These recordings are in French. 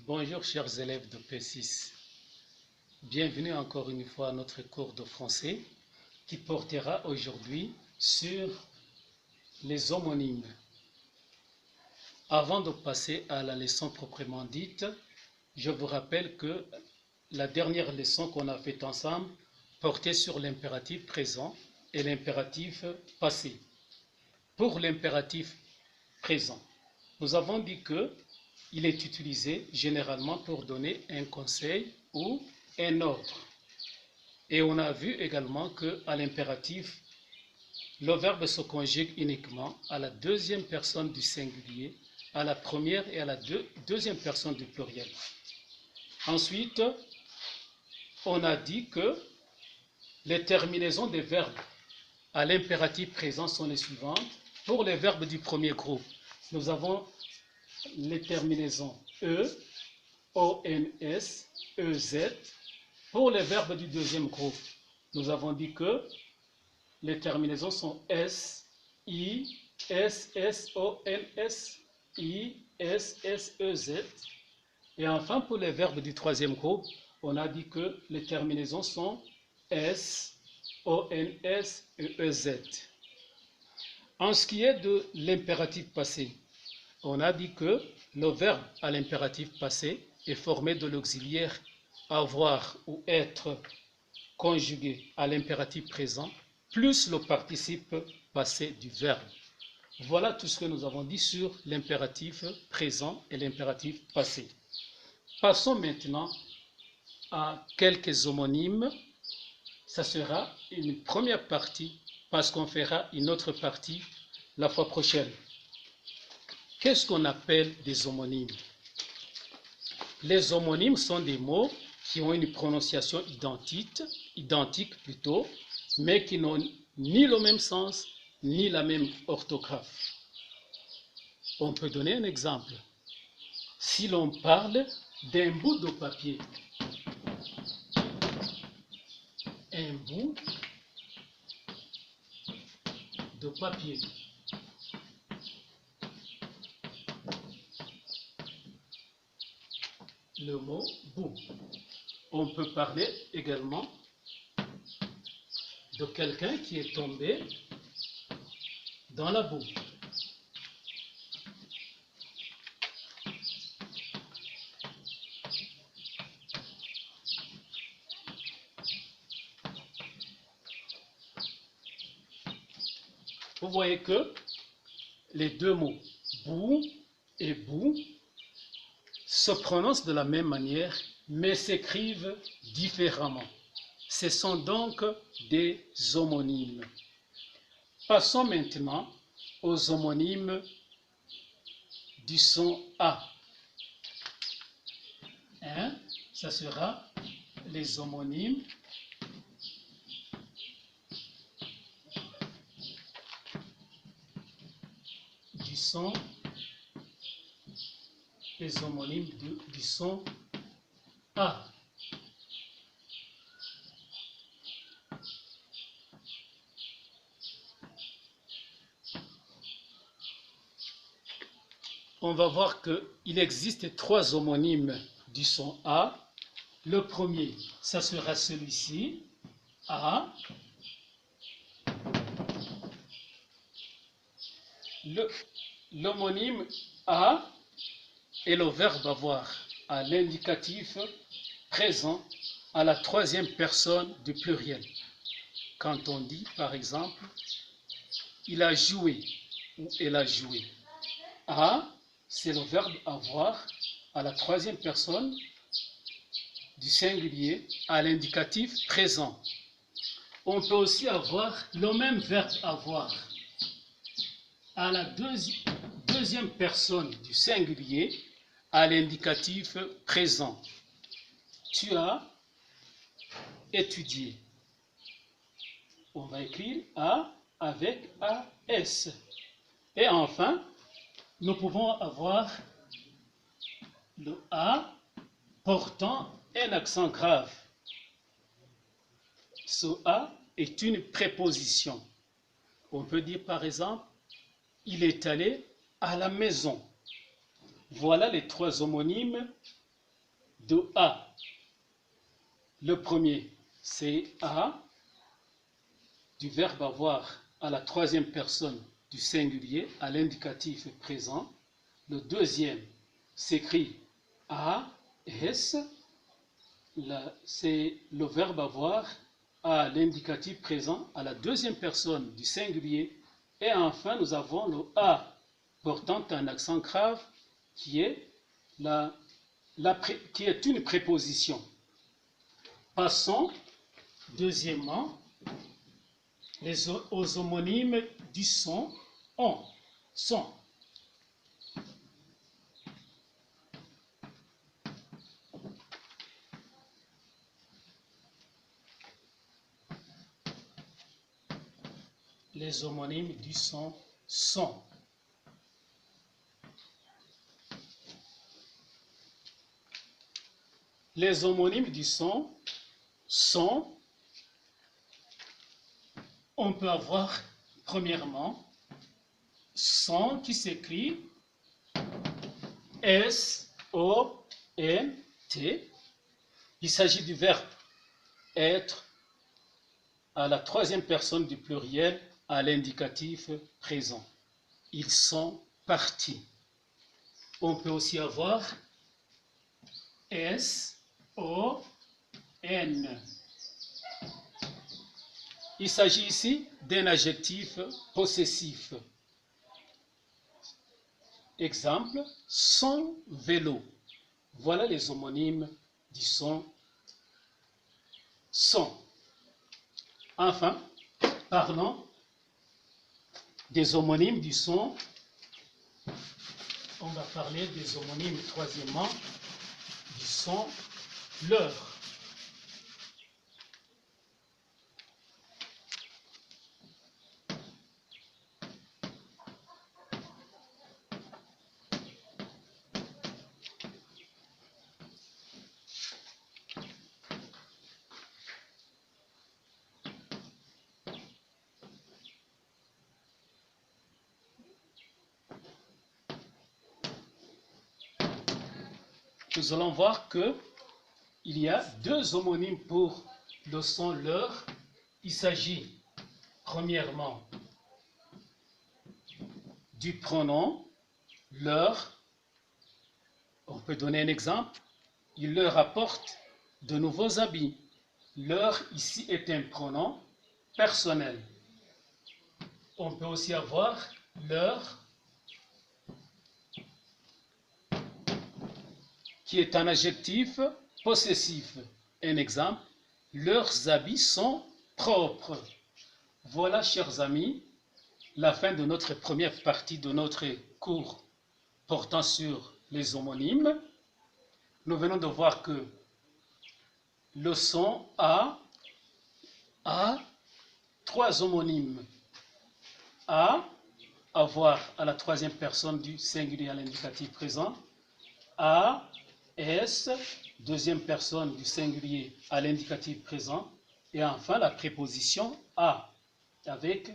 Bonjour chers élèves de P6. Bienvenue encore une fois à notre cours de français qui portera aujourd'hui sur les homonymes. Avant de passer à la leçon proprement dite, je vous rappelle que la dernière leçon qu'on a faite ensemble portait sur l'impératif présent et l'impératif passé. Pour l'impératif présent, nous avons dit qu'il est utilisé généralement pour donner un conseil ou un ordre. Et on a vu également qu'à l'impératif, le verbe se conjugue uniquement à la deuxième personne du singulier, à la première et à la deuxième personne du pluriel. Ensuite, on a dit que les terminaisons des verbes à l'impératif présent sont les suivantes. Pour les verbes du premier groupe, nous avons les terminaisons E, ONS, EZ. Pour les verbes du deuxième groupe, nous avons dit que les terminaisons sont S, I, S, ONS, I, S, EZ. Et enfin, pour les verbes du troisième groupe, on a dit que les terminaisons sont S, ONS et EZ. En ce qui est de l'impératif passé, on a dit que le verbe à l'impératif passé est formé de l'auxiliaire avoir ou être conjugué à l'impératif présent plus le participe passé du verbe. Voilà tout ce que nous avons dit sur l'impératif présent et l'impératif passé. Passons maintenant à quelques homonymes. Ça sera une première partie parce qu'on fera une autre partie la fois prochaine. Qu'est-ce qu'on appelle des homonymes? Les homonymes sont des mots qui ont une prononciation identique plutôt, mais qui n'ont ni le même sens, ni la même orthographe. On peut donner un exemple. Si l'on parle d'un bout de papier, un bout de papier. Le mot bout. On peut parler également de quelqu'un qui est tombé dans la boue. Vous voyez que les deux mots boue et boue se prononcent de la même manière, mais s'écrivent différemment. Ce sont donc des homonymes. Passons maintenant aux homonymes du son A. Ça sera les homonymes du son, les homonymes du son A. On va voir qu'il existe trois homonymes du son A. Le premier, ça sera celui-ci, A. L'homonyme A est le verbe avoir à l'indicatif présent à la troisième personne du pluriel. Quand on dit, par exemple, il a joué ou elle a joué. A, c'est le verbe avoir à la troisième personne du singulier à l'indicatif présent. On peut aussi avoir le même verbe avoir à la deuxième personne du singulier à l'indicatif présent. Tu as étudié. On va écrire A avec AS. Et enfin, nous pouvons avoir le A portant un accent grave. Ce A est une préposition. On peut dire par exemple, il est allé à la maison. Voilà les trois homonymes de A. Le premier, c'est A, du verbe avoir à la troisième personne du singulier à l'indicatif présent. Le deuxième s'écrit AS, c'est le verbe avoir à l'indicatif présent à la deuxième personne du singulier. Et enfin, nous avons le A portant un accent grave qui est une préposition. Passons deuxièmement aux homonymes du son on. Son. Les homonymes du son sont. Les homonymes du son sont, on peut avoir premièrement son qui s'écrit S-O-N-T. Il s'agit du verbe être à la troisième personne du pluriel à l'indicatif présent. Ils sont partis. On peut aussi avoir S-O-N. Il s'agit ici d'un adjectif possessif. Exemple, son vélo. Voilà les homonymes du son sont. Enfin, parlons des homonymes du son. On va parler des homonymes troisièmement du son leur. Nous allons voir qu'il y a deux homonymes pour le son leur. Il s'agit premièrement du pronom leur. On peut donner un exemple. Il leur apporte de nouveaux habits. Leur ici est un pronom personnel. On peut aussi avoir leur qui est un adjectif possessif. Un exemple, leurs habits sont propres. Voilà, chers amis, la fin de notre première partie de notre cours portant sur les homonymes. Nous venons de voir que le son a trois homonymes. A, avoir à la troisième personne du singulier à l'indicatif présent. A, S, deuxième personne du singulier à l'indicatif présent. Et enfin, la préposition a, avec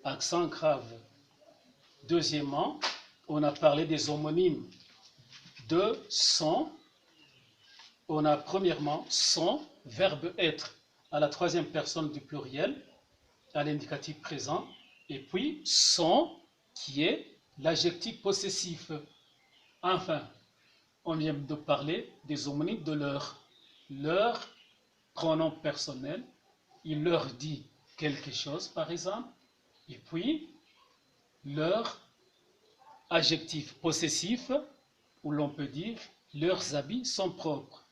accent grave. Deuxièmement, on a parlé des homonymes de son. On a premièrement son, verbe être, à la troisième personne du pluriel, à l'indicatif présent. Et puis, son, qui est l'adjectif possessif. Enfin, on vient de parler des homonymes de leur. Leur pronom personnel, il leur dit quelque chose, par exemple. Et puis, leur adjectif possessif, où l'on peut dire leurs habits sont propres.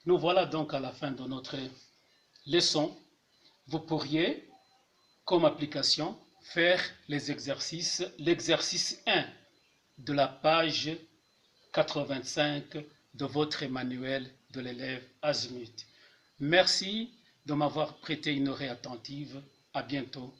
Nous voilà donc à la fin de notre leçon. Vous pourriez, comme application, faire l'exercice 1 de la page 85 de votre manuel de l'élève Azimut. Merci de m'avoir prêté une oreille attentive. À bientôt.